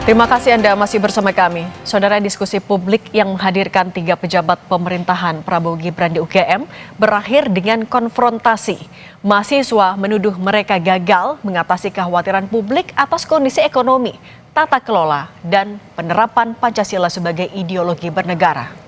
Terima kasih Anda masih bersama kami. Saudara, diskusi publik yang menghadirkan 3 pejabat pemerintahan Prabowo Gibran di UGM berakhir dengan konfrontasi. Mahasiswa menuduh mereka gagal mengatasi kekhawatiran publik atas kondisi ekonomi, tata kelola, dan penerapan Pancasila sebagai ideologi bernegara.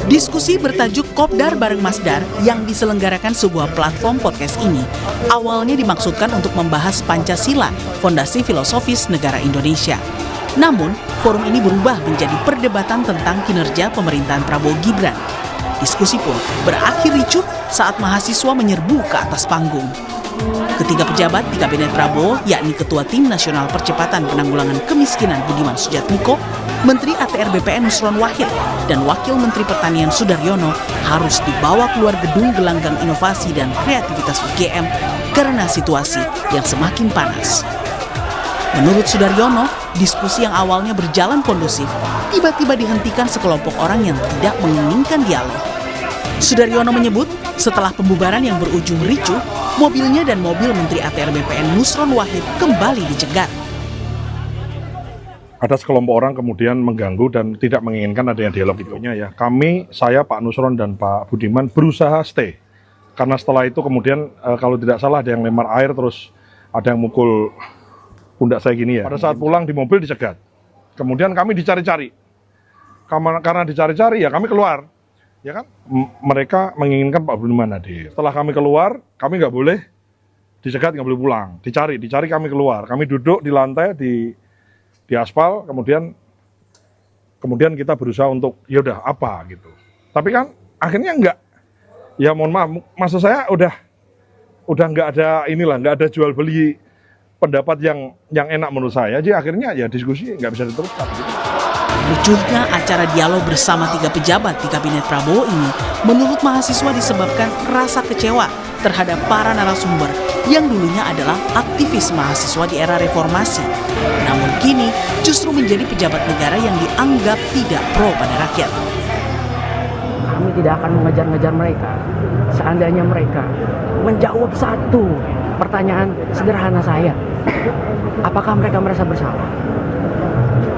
Diskusi bertajuk Kopdar bareng Masdar yang diselenggarakan sebuah platform podcast ini awalnya dimaksudkan untuk membahas Pancasila, fondasi filosofis negara Indonesia. Namun, forum ini berubah menjadi perdebatan tentang kinerja pemerintahan Prabowo Gibran. Diskusi pun berakhir ricuh saat mahasiswa menyerbu ke atas panggung. Ketiga pejabat di Kabinet Prabowo, yakni Ketua Tim Nasional Percepatan Penanggulangan Kemiskinan Budiman Sujatmiko, Menteri ATR BPN Nusron Wahid, dan Wakil Menteri Pertanian Sudaryono harus dibawa keluar gedung gelanggang inovasi dan kreativitas UGM karena situasi yang semakin panas. Menurut Sudaryono, diskusi yang awalnya berjalan kondusif tiba-tiba dihentikan sekelompok orang yang tidak menginginkan dialog. Sudaryono menyebut setelah pembubaran yang berujung ricuh, mobilnya dan mobil Menteri ATR BPN Nusron Wahid kembali dicegat. Ada sekelompok orang kemudian mengganggu dan tidak menginginkan adanya dialog itu. Ya, saya, Pak Nusron dan Pak Budiman berusaha stay. Karena setelah itu kemudian kalau tidak salah ada yang lempar air, terus ada yang mukul pundak saya gini ya. Pada saat pulang di mobil dicegat. Kemudian kami dicari-cari. Karena dicari-cari ya kami keluar. Ya kan, mereka menginginkan Pak Budiman hadir. Setelah kami keluar, kami nggak boleh dicegat, nggak boleh pulang. Dicari kami keluar. Kami duduk di lantai di aspal, kemudian kita berusaha untuk ya udah apa gitu. Tapi kan akhirnya enggak. Ya mohon maaf, maksud saya udah nggak ada nggak ada jual beli pendapat yang enak menurut saya. Jadi akhirnya ya diskusi nggak bisa diteruskan. Gitu. Ricuhnya acara dialog bersama 3 pejabat di Kabinet Prabowo ini menurut mahasiswa disebabkan rasa kecewa terhadap para narasumber yang dulunya adalah aktivis mahasiswa di era reformasi. Namun kini justru menjadi pejabat negara yang dianggap tidak pro pada rakyat. Kami tidak akan mengejar-ngejar mereka. Seandainya mereka menjawab satu pertanyaan sederhana saya, apakah mereka merasa bersalah?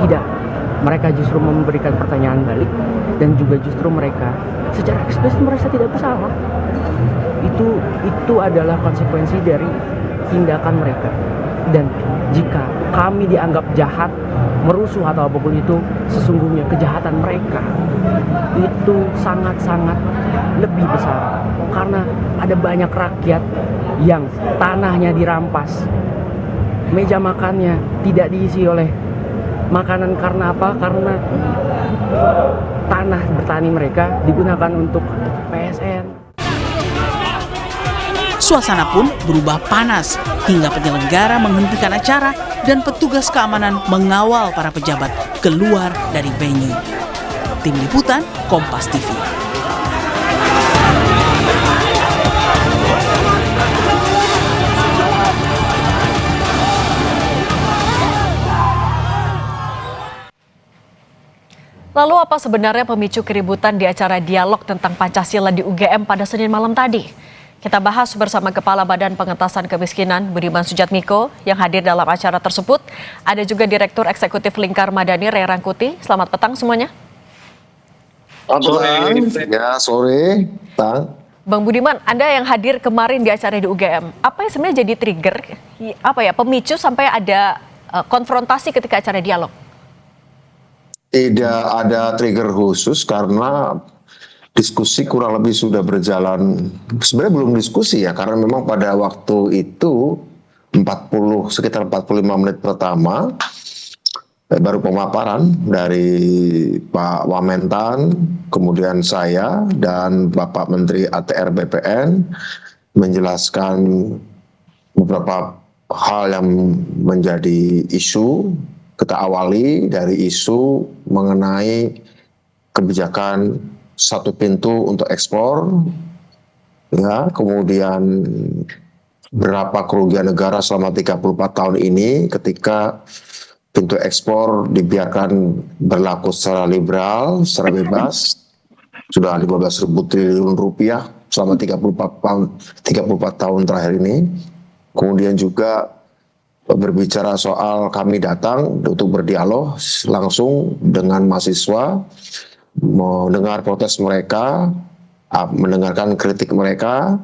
Tidak. Mereka justru memberikan pertanyaan balik dan juga justru mereka secara eksplisit merasa tidak bersalah. Itu adalah konsekuensi dari tindakan mereka. Dan jika kami dianggap jahat, merusuh atau apapun itu, sesungguhnya kejahatan mereka itu sangat-sangat lebih besar. Karena ada banyak rakyat yang tanahnya dirampas, meja makannya tidak diisi oleh makanan. Karena apa? Karena tanah bertani mereka digunakan untuk PSN. Suasana pun berubah panas hingga penyelenggara menghentikan acara dan petugas keamanan mengawal para pejabat keluar dari venue. Tim Liputan Kompas TV. Lalu apa sebenarnya pemicu keributan di acara dialog tentang Pancasila di UGM pada Senin malam tadi? Kita bahas bersama Kepala Badan Pengentasan Kemiskinan Budiman Sujatmiko yang hadir dalam acara tersebut. Ada juga Direktur Eksekutif Lingkar Madani Ray Rangkuti. Selamat petang semuanya. Sore. Bang Budiman, Anda yang hadir kemarin di acara di UGM, apa yang sebenarnya jadi trigger, pemicu sampai ada konfrontasi ketika acara dialog? Tidak ada trigger khusus karena diskusi kurang lebih sudah berjalan, sebenarnya belum diskusi ya, karena memang pada waktu itu sekitar 45 menit pertama baru pemaparan dari Pak Wamentan, kemudian saya dan Bapak Menteri ATR BPN menjelaskan beberapa hal yang menjadi isu. Kita awali dari isu mengenai kebijakan satu pintu untuk ekspor, ya, kemudian berapa kerugian negara selama 34 tahun ini ketika pintu ekspor dibiarkan berlaku secara liberal, secara bebas. Sudah 15.000 triliun rupiah selama 34 tahun terakhir ini. Kemudian juga berbicara soal kami datang untuk berdialog langsung dengan mahasiswa, mendengar protes mereka, mendengarkan kritik mereka.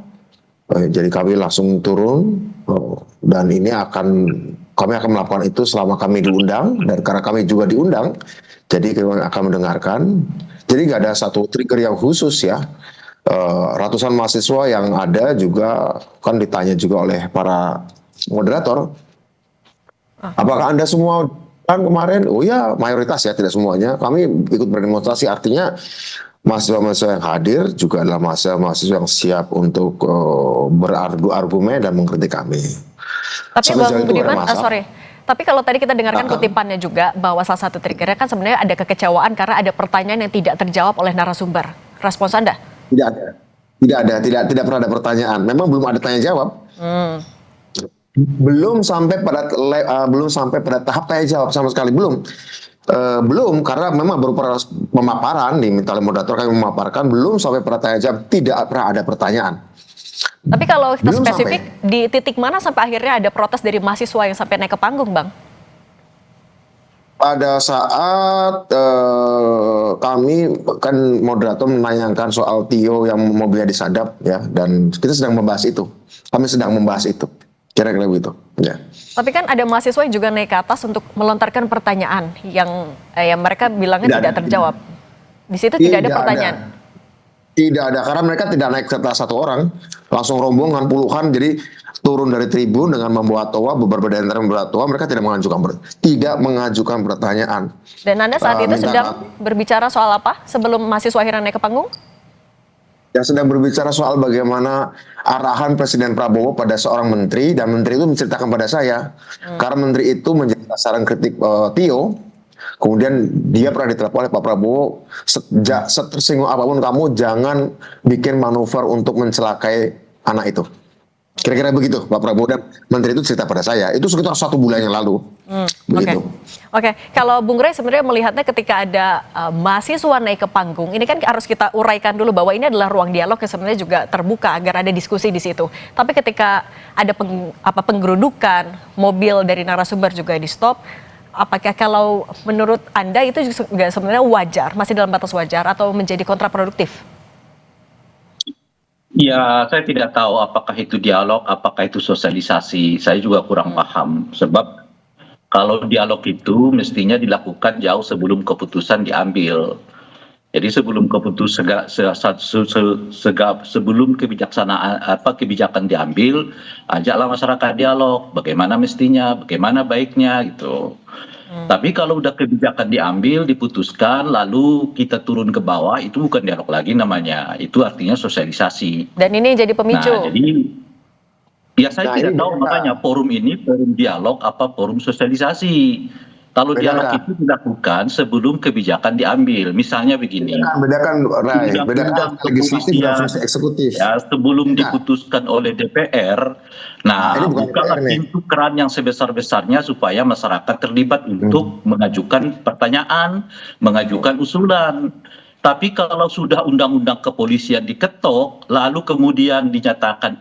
Jadi kami langsung turun dan ini kami akan melakukan itu selama kami diundang, dan karena kami juga diundang, jadi kami akan mendengarkan. Jadi nggak ada satu trigger yang khusus ya. Ratusan mahasiswa yang ada juga kan ditanya juga oleh para moderator, apakah Anda semua kan kemarin? Oh ya, mayoritas ya, tidak semuanya. Kami ikut berdemonstrasi, artinya mahasiswa-mahasiswa yang hadir juga adalah mahasiswa-mahasiswa yang siap untuk berargu argumen dan mengkritik kami. Tapi Sampai sejauh Bang itu nggak ada Budiman, masalah. sorry. Tapi kalau tadi kita dengarkan kutipannya juga bahwa salah satu triggernya kan sebenarnya ada kekecewaan karena ada pertanyaan yang tidak terjawab oleh narasumber. Respons Anda? Tidak ada, tidak pernah ada pertanyaan. Memang belum ada tanya jawab. Belum sampai pada tahap tanya jawab sama sekali, belum. Belum, karena memang baru pemaparan, diminta oleh moderator kami memaparkan, belum sampai pada tanya jawab, tidak pernah ada pertanyaan. Tapi kalau kita Belum spesifik, di titik mana sampai akhirnya ada protes dari mahasiswa yang sampai naik ke panggung, Bang? Pada saat kami kan moderator menanyakan soal Tio yang mobilnya disadap ya, dan kita sedang membahas itu. Kami sedang membahas itu. Kira-kira begitu. Ya. Tapi kan ada mahasiswa yang juga naik ke atas untuk melontarkan pertanyaan yang mereka bilangnya tidak terjawab. Di situ tidak ada pertanyaan. Tidak ada, karena mereka tidak naik setelah satu orang, langsung rombongan puluhan, jadi turun dari tribun dengan membawa toa, beberapa dari antara membawa toa, mereka tidak mengajukan pertanyaan. Dan Anda saat itu sedang berbicara soal apa sebelum mahasiswa akhirnya naik ke panggung? Ya, sedang berbicara soal bagaimana arahan Presiden Prabowo pada seorang menteri, dan menteri itu menceritakan pada saya, karena menteri itu menjadi sasaran kritik Tio. Kemudian dia pernah ditelepon oleh Pak Prabowo, setersinggung apapun kamu jangan bikin manuver untuk mencelakai anak itu. Kira-kira begitu Pak Prabowo, dan menteri itu cerita pada saya. Itu sekitar 1 bulan yang lalu. Begitu. Oke. Kalau Bung Rey sebenarnya melihatnya ketika ada mahasiswa naik ke panggung, ini kan harus kita uraikan dulu bahwa ini adalah ruang dialog yang sebenarnya juga terbuka agar ada diskusi di situ. Tapi ketika ada penggerudukan, mobil dari narasumber juga di stop, apakah kalau menurut Anda itu juga sebenarnya wajar, masih dalam batas wajar atau menjadi kontraproduktif? Ya, saya tidak tahu apakah itu dialog, apakah itu sosialisasi. Saya juga kurang paham. Sebab kalau dialog itu mestinya dilakukan jauh sebelum keputusan diambil. Jadi sebelum sebelum kebijakan diambil, ajaklah masyarakat dialog. Bagaimana mestinya, bagaimana baiknya gitu. Tapi kalau udah kebijakan diambil, diputuskan, lalu kita turun ke bawah, itu bukan dialog lagi namanya. Itu artinya sosialisasi. Dan ini jadi pemicu. Nah, jadi ya saya tidak tahu makanya forum ini forum dialog apa forum sosialisasi. Kalau dialog itu dilakukan sebelum kebijakan diambil. Misalnya begini. Bedakan legislatif dan fungsi eksekutif. Ya, sebelum diputuskan oleh DPR, bukalah pintu keran yang sebesar-besarnya supaya masyarakat terlibat untuk mengajukan pertanyaan, mengajukan usulan. Tapi kalau sudah undang-undang kepolisian diketok, lalu kemudian dinyatakan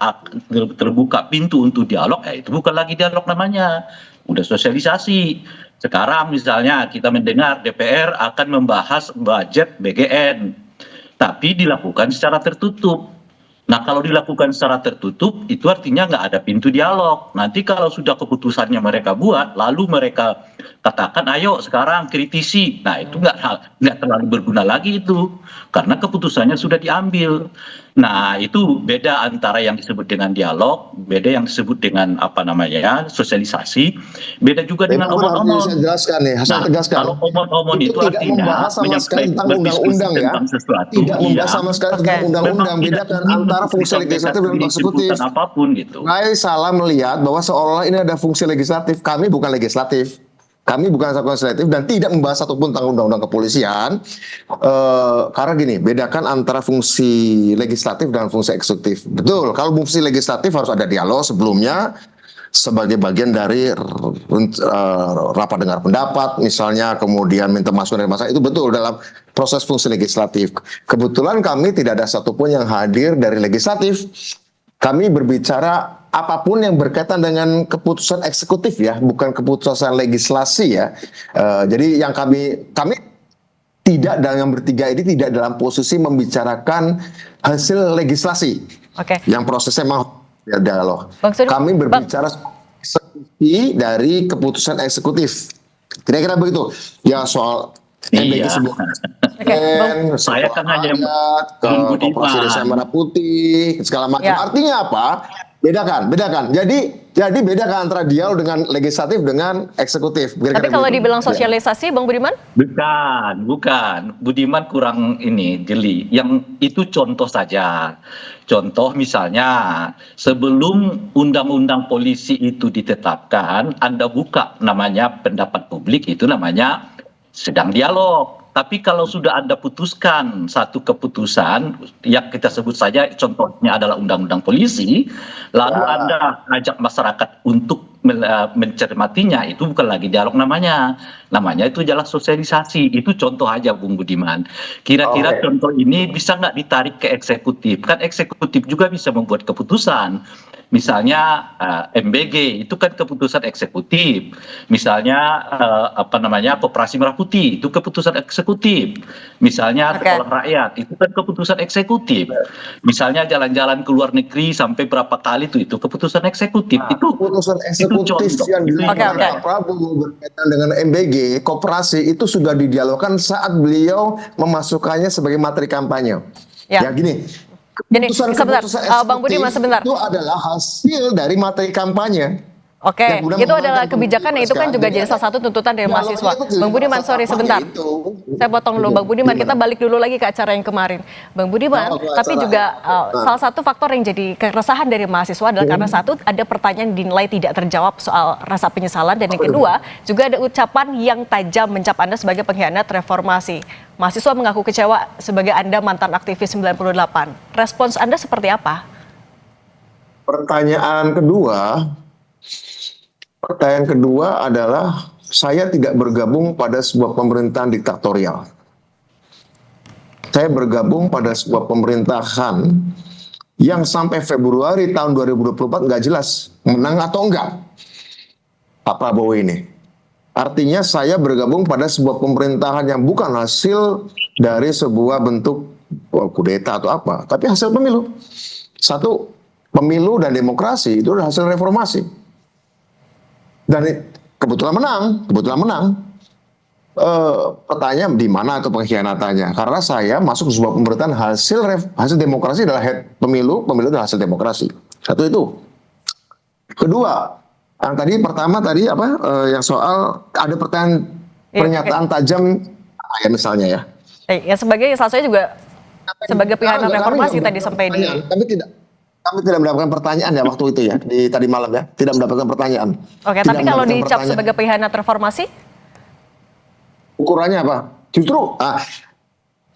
terbuka pintu untuk dialog, itu bukan lagi dialog namanya, udah sosialisasi. Sekarang misalnya kita mendengar DPR akan membahas budget BGN, tapi dilakukan secara tertutup. Nah, kalau dilakukan secara tertutup, itu artinya nggak ada pintu dialog. Nanti kalau sudah keputusannya mereka buat, lalu mereka katakan, ayo sekarang kritisi. Nah, itu nggak terlalu berguna lagi itu, karena keputusannya sudah diambil. Nah, itu beda antara yang disebut dengan dialog, beda yang disebut dengan sosialisasi, beda juga dengan omong-omong. Saya jelaskan nih, saya tegaskan. Kalau omong-omong itu tidak artinya membahas sama sekali tentang undang-undang ya. Tidak membahas sama sekali tentang undang-undang. Bedakan antara fungsi legislatif dan eksekutif. Apapun gitu. Saya salah melihat bahwa seolah-olah ini ada fungsi legislatif. Kami bukan legislatif. Kami bukan Fungsi Legislatif dan tidak membahas satupun tentang undang-undang kepolisian. Karena gini, bedakan antara fungsi legislatif dan fungsi eksekutif. Betul, kalau fungsi legislatif harus ada dialog sebelumnya sebagai bagian dari rapat dengar pendapat, misalnya, kemudian minta masukan dari masyarakat, itu betul dalam proses fungsi legislatif. Kebetulan kami tidak ada satupun yang hadir dari legislatif. Kami berbicara apapun yang berkaitan dengan keputusan eksekutif ya, bukan keputusan legislasi ya. Jadi yang kami tidak, dalam bertiga ini tidak dalam posisi membicarakan hasil legislasi. Oke. Yang prosesnya mau dialog. Kami berbicara eksekusi dari keputusan eksekutif. Kira-kira begitu. Ya soal MBG semua. Saya kan hanya ke Koperasi Desa Merah Putih segala macam. Ya. Artinya apa? Bedakan. Jadi bedakan antara dialog dengan legislatif dengan eksekutif. Tapi kalau dibilang sosialisasi, Bang Budiman? Bukan. Budiman kurang jeli. Yang itu contoh saja. Contoh misalnya, sebelum undang-undang polisi itu ditetapkan, Anda buka namanya pendapat publik, itu namanya sedang dialog. Tapi kalau sudah Anda putuskan satu keputusan, yang kita sebut saja contohnya adalah undang-undang polisi, lalu Anda ajak masyarakat untuk mencermatinya, itu bukan lagi dialog namanya itu adalah sosialisasi. Itu contoh aja Bung Budiman. Kira-kira contoh ini bisa nggak ditarik ke eksekutif? Kan eksekutif juga bisa membuat keputusan. Misalnya MBG itu kan keputusan eksekutif. Misalnya Koperasi Merah Putih itu keputusan eksekutif. Misalnya Sekolah Rakyat itu kan keputusan eksekutif. Misalnya jalan-jalan ke luar negeri sampai berapa kali itu keputusan eksekutif. Itu keputusan eksekutif yang dilakukan Pak Prabowo berkaitan dengan MBG, koperasi itu sudah didialogkan saat beliau memasukkannya sebagai materi kampanye. Ya gini. Jadi sebentar, Bang Budiman sebentar. Itu adalah hasil dari materi kampanye. Oke, itu adalah kebijakan yang itu kan juga jadi salah satu tuntutan dari mahasiswa. Bang Budiman, sorry sebentar. Saya potong dulu Bang Budiman, kita balik dulu lagi ke acara yang kemarin. Bang Budiman, tapi juga salah satu faktor yang jadi keresahan dari mahasiswa adalah karena satu, ada pertanyaan dinilai tidak terjawab soal rasa penyesalan, dan yang kedua, juga ada ucapan yang tajam mencap Anda sebagai pengkhianat reformasi. Mahasiswa mengaku kecewa sebagai Anda mantan aktivis 98. Respons Anda seperti apa? Pertanyaan kedua adalah saya tidak bergabung pada sebuah pemerintahan diktatorial. Saya bergabung pada sebuah pemerintahan yang sampai Februari tahun 2024 nggak jelas menang atau enggak Pak Prabowo ini. Artinya saya bergabung pada sebuah pemerintahan yang bukan hasil dari sebuah bentuk kudeta atau apa, tapi hasil pemilu. Satu, pemilu dan demokrasi itu adalah hasil reformasi. Dan kebetulan menang. Pertanyaan di mana itu pengkhianatannya? Karena saya masuk ke sebuah pemerintahan hasil demokrasi adalah pemilu adalah hasil demokrasi. Satu itu. Kedua, yang tadi pertama yang soal ada pernyataan tajam ya misalnya ya. Ya sebagai salah saya juga sebagai pengkhianat reformasi tadi sampai di. Kami tidak mendapatkan pertanyaan ya waktu itu ya, tadi malam ya, tidak mendapatkan pertanyaan. Oke, tapi kalau dicap sebagai pengkhianat reformasi? Ukurannya apa? Justru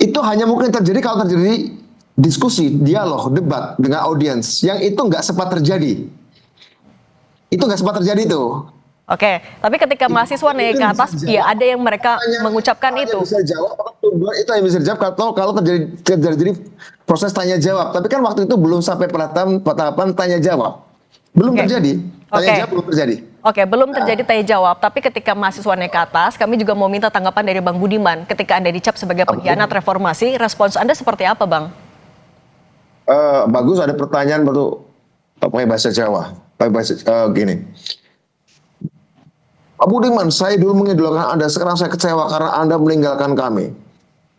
itu hanya mungkin terjadi kalau terjadi diskusi, dialog, debat dengan audiens, yang itu nggak sempat terjadi. Itu nggak sempat terjadi itu. Oke, tapi ketika mahasiswa naik ke atas, ya ada yang mereka mengucapkan itu. Bisa jawab, itu yang bisa dijawab kalau terjadi proses tanya jawab. Tapi kan waktu itu belum sampai tahapan tanya jawab. Belum terjadi. Tanya jawab belum terjadi. Oke, belum terjadi tanya jawab. Tapi ketika mahasiswa naik ke atas, kami juga mau minta tanggapan dari Bang Budiman. Ketika Anda dicap sebagai pengkhianat reformasi, respons Anda seperti apa, Bang? Bagus, ada pertanyaan pakai bahasa Jawa. Gini. Pak Budiman, saya dulu mengidolakan Anda, sekarang saya kecewa karena Anda meninggalkan kami.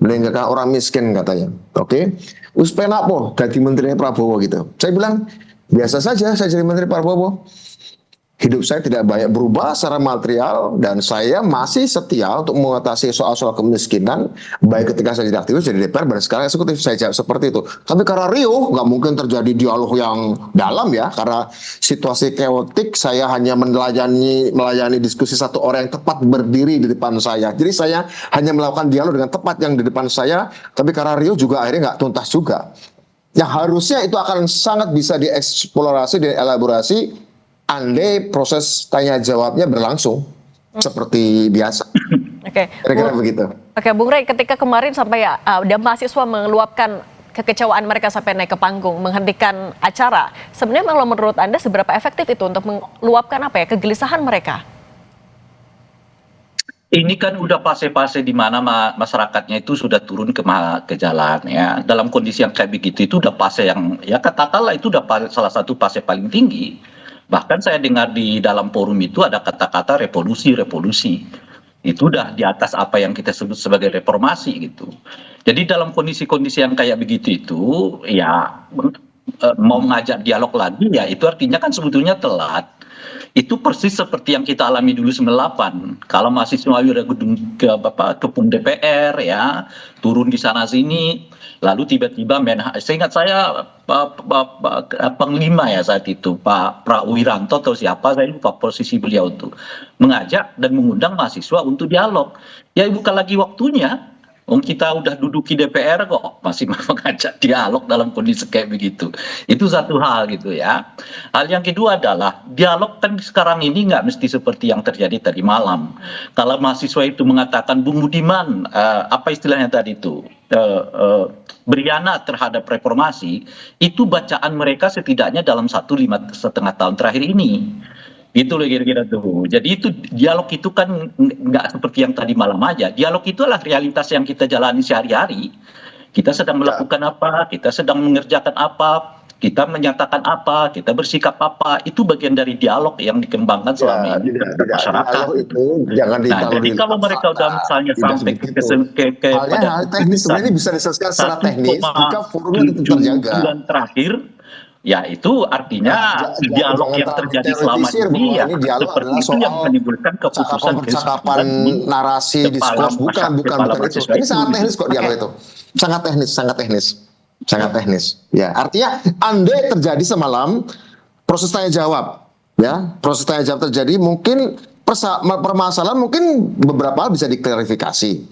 Meninggalkan orang miskin katanya. Oke. Uspen apa? Jadi menteri Prabowo gitu. Saya bilang, biasa saja saya jadi menteri Prabowo. hidup saya tidak banyak berubah secara material dan saya masih setia untuk mengatasi soal-soal kemiskinan baik ketika saya jadi aktivis jadi DPR dan sekarang eksekutif. Saya jawab seperti itu. Tapi karena Rio nggak mungkin terjadi dialog yang dalam ya, karena situasi keotik. Saya hanya melayani diskusi satu orang yang tepat berdiri di depan saya. Jadi saya hanya melakukan dialog dengan tepat yang di depan saya. Tapi karena Rio juga akhirnya nggak tuntas juga. Yang harusnya itu akan sangat bisa dieksplorasi dan elaborasi andai proses tanya jawabnya berlangsung seperti biasa. Oke, Kira-kira begitu. Oke, Bung Rey, ketika kemarin sampai ada mahasiswa mengeluapkan kekecewaan mereka sampai naik ke panggung, menghentikan acara, sebenarnya kalau menurut Anda seberapa efektif itu untuk meluapkan kegelisahan mereka? Ini kan udah fase-fase di mana masyarakatnya itu sudah turun ke jalan ya. Dalam kondisi yang kayak begitu itu udah fase yang ya katakanlah itu udah salah satu fase paling tinggi. Bahkan saya dengar di dalam forum itu ada kata-kata revolusi. Itu udah di atas apa yang kita sebut sebagai reformasi gitu. Jadi dalam kondisi-kondisi yang kayak begitu itu ya mau mengajak dialog lagi ya itu artinya kan sebetulnya telat. Itu persis seperti yang kita alami dulu 98. Kalau mahasiswa udah gedung DPR ya, turun di sana sini, lalu tiba-tiba seingat saya Panglima ya saat itu Pak Prawiranto atau siapa, saya lupa posisi beliau itu, mengajak dan mengundang mahasiswa untuk dialog. Ya bukan lagi waktunya. Kita udah duduk di DPR kok masih mengajak dialog dalam kondisi kayak begitu. Itu satu hal gitu ya. Hal yang kedua adalah dialog kan sekarang ini nggak mesti seperti yang terjadi tadi malam. Kalau mahasiswa itu mengatakan Bung Budiman, apa istilahnya tadi itu, berkhianat terhadap reformasi, itu bacaan mereka setidaknya dalam 5,5 tahun terakhir ini. Itu loh kira-kira tuh. Jadi itu dialog itu kan nggak seperti yang tadi malam aja. Dialog itu adalah realitas yang kita jalani sehari-hari. Kita sedang melakukan apa, kita sedang mengerjakan apa, kita menyatakan apa, kita bersikap apa. Itu bagian dari dialog yang dikembangkan selama ini di masyarakat. Itu jangan Jadi kalau mereka udah misalnya sampai ke hal teknis sebenarnya bisa diselesaikan secara teknis jika forumnya tetap terjaga. Bulan terakhir. Ya itu artinya dialog yang terjadi selama ini ya seperti itu yang menimbulkan keputusan percakapan narasi diskurs bukan itu. Ini sangat teknis kok dialog itu. Sangat teknis. Ya, artinya andai terjadi semalam proses tanya jawab, ya, proses tanya jawab terjadi mungkin permasalahan mungkin beberapa hal bisa diklarifikasi.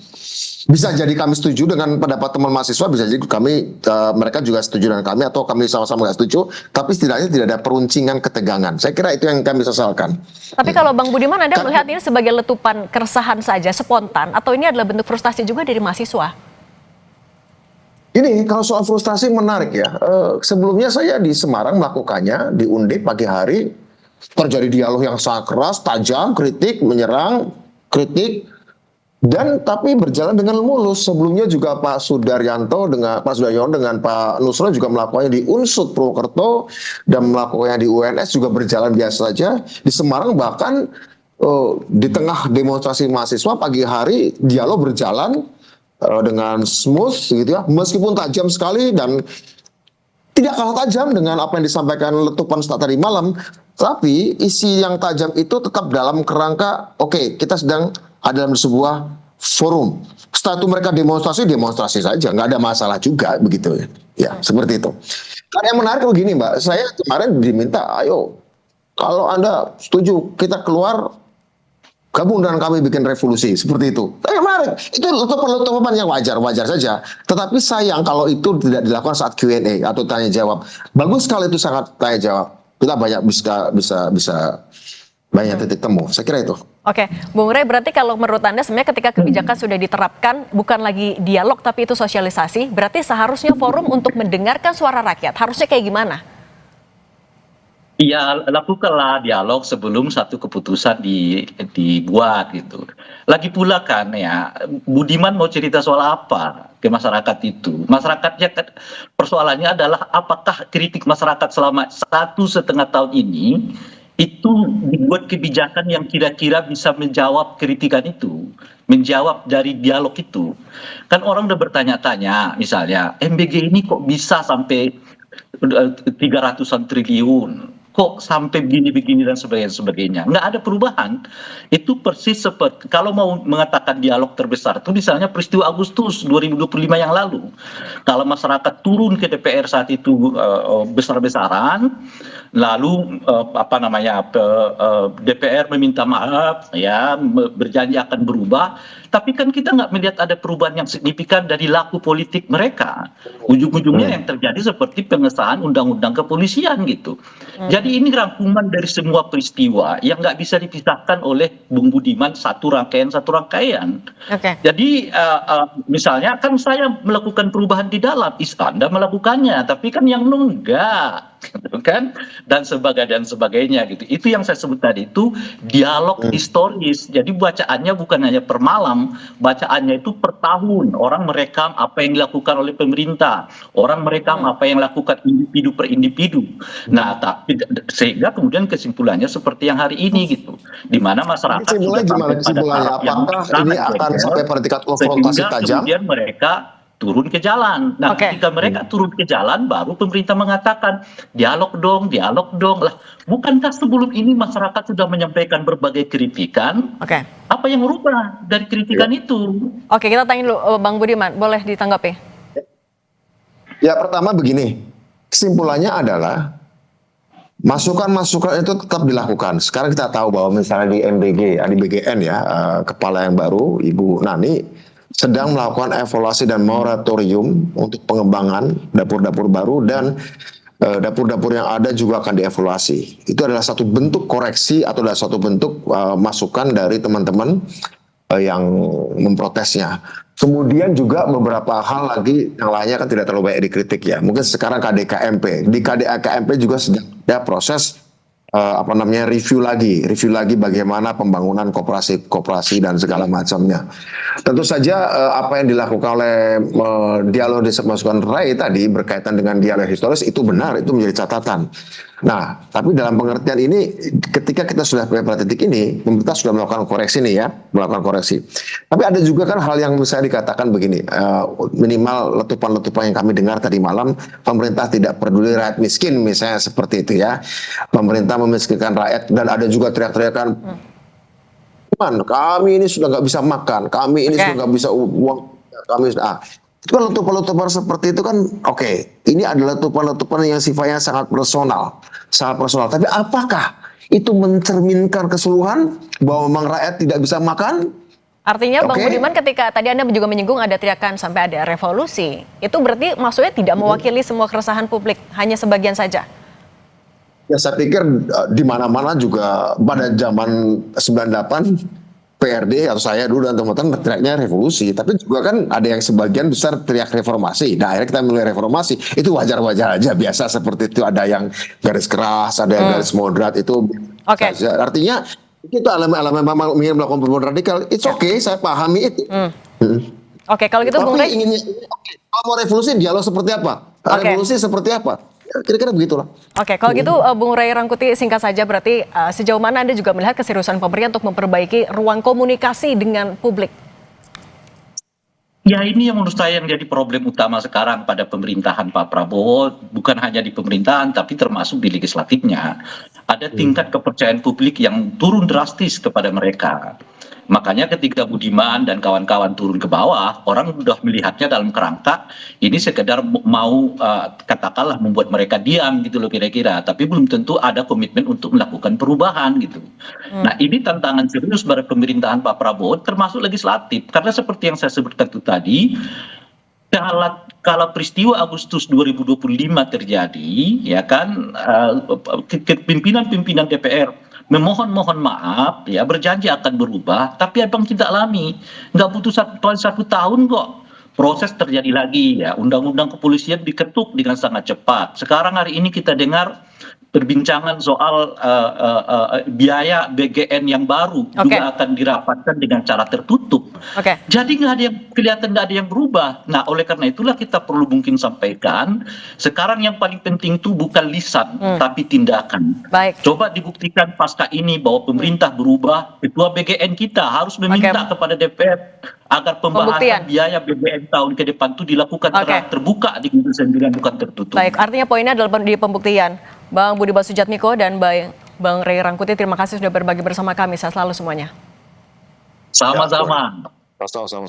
Bisa jadi kami setuju dengan pendapat teman mahasiswa, bisa jadi mereka juga setuju dengan kami atau kami sama-sama nggak setuju, tapi setidaknya tidak ada peruncingan ketegangan. Saya kira itu yang kami sesalkan. Tapi kalau Bang Budiman, Anda melihat ini sebagai letupan keresahan saja, spontan, atau ini adalah bentuk frustasi juga dari mahasiswa? Ini kalau soal frustasi menarik ya. Sebelumnya saya di Semarang melakukannya, di Undip pagi hari, terjadi dialog yang sangat keras, tajam, kritik, menyerang, kritik, dan tapi berjalan dengan mulus. Sebelumnya juga Pak Sudaryanto dengan Pak Nusron juga melakukannya di Unsud Purwokerto dan melakukannya di UNS juga berjalan biasa saja. Di Semarang bahkan di tengah demonstrasi mahasiswa pagi hari dialog berjalan dengan smooth gitu ya, meskipun tajam sekali dan tidak kalah tajam dengan apa yang disampaikan letupan tadi malam, tapi isi yang tajam itu tetap dalam kerangka oke, kita sedang ada dalam sebuah forum. Setelah itu mereka demonstrasi saja, nggak ada masalah juga begitu ya, seperti itu. Karena yang menarik begini Mbak, saya kemarin diminta, ayo kalau Anda setuju kita keluar gabung dengan kami bikin revolusi seperti itu. Tapi kemarin itu letupan yang wajar saja. Tetapi sayang kalau itu tidak dilakukan saat Q&A atau tanya jawab. Bagus sekali itu sangat tanya jawab. Kita banyak bisa banyak titik temu. Saya kira itu. Oke, Bung Rey, berarti kalau menurut Anda sebenarnya ketika kebijakan sudah diterapkan bukan lagi dialog tapi itu sosialisasi, berarti seharusnya forum untuk mendengarkan suara rakyat harusnya kayak gimana? Ya, lakukanlah dialog sebelum satu keputusan dibuat gitu. Lagi pula kan ya, Budiman mau cerita soal apa ke masyarakat itu? Masyarakatnya kan persoalannya adalah apakah kritik masyarakat selama 1,5 tahun ini itu dibuat kebijakan yang kira-kira bisa menjawab kritikan itu, menjawab dari dialog itu. Kan orang udah bertanya-tanya, misalnya MBG ini kok bisa sampai 300-an triliun, kok sampai begini-begini dan sebagainya. Nggak ada perubahan. Itu persis seperti, kalau mau mengatakan dialog terbesar itu misalnya peristiwa Agustus 2025 yang lalu. Kalau masyarakat turun ke DPR saat itu besar-besaran, lalu DPR meminta maaf, ya berjanji akan berubah, tapi kan kita nggak melihat ada perubahan yang signifikan dari laku politik mereka. Ujung-ujungnya yang terjadi seperti pengesahan undang-undang kepolisian gitu. Jadi ini rangkuman dari semua peristiwa yang nggak bisa dipisahkan oleh Bung Budiman satu rangkaian. Oke. Jadi misalnya kan saya melakukan perubahan di dalam, Anda melakukannya, tapi kan yang enggak, gitu kan, dan sebagainya gitu. Itu yang saya sebut tadi itu dialog historis. Jadi bacaannya bukan hanya per malam, bacaannya itu per tahun. Orang merekam apa yang dilakukan oleh pemerintah, orang merekam apa yang dilakukan individu per individu. Nah, tapi sehingga kemudian kesimpulannya seperti yang hari ini gitu, di mana masyarakat sudah sampai pada tahap yang ini akan sampai pada tingkat konfrontasi tajam. Kemudian mereka turun ke jalan. Nah, ketika mereka turun ke jalan, baru pemerintah mengatakan dialog dong lah. Bukankah sebelum ini masyarakat sudah menyampaikan berbagai kritikan? Apa yang merubah dari kritikan itu? Oke, kita tanya dulu Bang Budiman, boleh ditanggapi? Ya, pertama begini, kesimpulannya adalah masukan-masukan itu tetap dilakukan. Sekarang kita tahu bahwa misalnya di BGN ya, kepala yang baru, Ibu Nani, sedang melakukan evaluasi dan moratorium untuk pengembangan dapur-dapur baru, dan dapur-dapur yang ada juga akan dievaluasi. Itu adalah satu bentuk koreksi atau adalah satu bentuk masukan dari teman-teman yang memprotesnya. Kemudian juga beberapa hal lagi yang lainnya kan tidak terlalu banyak dikritik ya. Mungkin sekarang KDKMP, di KDKMP juga sedang ada proses review lagi bagaimana pembangunan koperasi dan segala macamnya. Tentu saja apa yang dilakukan oleh dialog desa masukan Rai tadi berkaitan dengan dialog historis itu benar, itu menjadi catatan. Nah, tapi dalam pengertian ini, ketika kita sudah pada titik ini, pemerintah sudah melakukan koreksi nih ya, melakukan koreksi. Tapi ada juga kan hal yang misalnya dikatakan begini, minimal letupan-letupan yang kami dengar tadi malam, pemerintah tidak peduli rakyat miskin misalnya seperti itu ya. Pemerintah memiskinkan rakyat, dan ada juga teriak-teriakan, kami ini sudah nggak bisa makan, kami ini sudah nggak bisa uang, kami itu kan letupan-letupan seperti itu kan ini adalah letupan-letupan yang sifatnya sangat personal. Tapi apakah itu mencerminkan keseluruhan bahwa memang rakyat tidak bisa makan? Artinya Bang Budiman, ketika tadi Anda juga menyinggung ada teriakan sampai ada revolusi, itu berarti maksudnya tidak mewakili semua keresahan publik, hanya sebagian saja? Ya, saya pikir di mana-mana juga pada zaman 98 PRD atau saya dulu dan teman-teman teriaknya revolusi, tapi juga kan ada yang sebagian besar teriak reformasi. Nah, akhirnya kita memilih reformasi. Itu wajar-wajar aja, biasa seperti itu. Ada yang garis keras, ada yang garis moderat, itu saja. Artinya itu elemen memang ingin melakukan perubahan radikal. It's okay, saya pahami itu. Kalau gitu Bung Ray, kalau mau revolusi dialog seperti apa? Revolusi seperti apa? Kira-kira begitulah. Kalau gitu Bung Ray Rangkuti, singkat saja, berarti sejauh mana Anda juga melihat keseriusan pemerintah untuk memperbaiki ruang komunikasi dengan publik? Ya, ini yang menurut saya yang jadi problem utama sekarang pada pemerintahan Pak Prabowo, bukan hanya di pemerintahan tapi termasuk di legislatifnya. Ada tingkat kepercayaan publik yang turun drastis kepada mereka. Makanya ketika Budiman dan kawan-kawan turun ke bawah, orang sudah melihatnya dalam kerangka ini sekedar mau katakanlah membuat mereka diam gitu loh kira-kira, tapi belum tentu ada komitmen untuk melakukan perubahan gitu. Nah, ini tantangan serius pada pemerintahan Pak Prabowo termasuk legislatif, karena seperti yang saya sebutkan itu tadi, kalau peristiwa Agustus 2025 terjadi, ya kan, pimpinan-pimpinan DPR memohon maaf, ya berjanji akan berubah, tapi abang tidak alami, nggak butuh satu tahun kok, proses terjadi lagi ya, undang-undang kepolisian diketuk dengan sangat cepat. Sekarang hari ini kita dengar perbincangan soal biaya BGN yang baru juga akan dirapatkan dengan cara tertutup. Jadi nggak ada yang kelihatan, nggak ada yang berubah. Nah, oleh karena itulah kita perlu mungkin sampaikan sekarang yang paling penting itu bukan lisan tapi tindakan. Coba dibuktikan pasca ini bahwa pemerintah berubah. Ketua BGN kita harus meminta kepada DPR agar pembahasan biaya BBM tahun ke depan itu dilakukan terbuka di Komisi 9, bukan tertutup. Artinya poinnya adalah di pembuktian. Bang Budi Basujatmiko dan Bang Ray Rangkuti, terima kasih sudah berbagi bersama kami. Sehat selalu semuanya. Sama-sama. Sama-sama.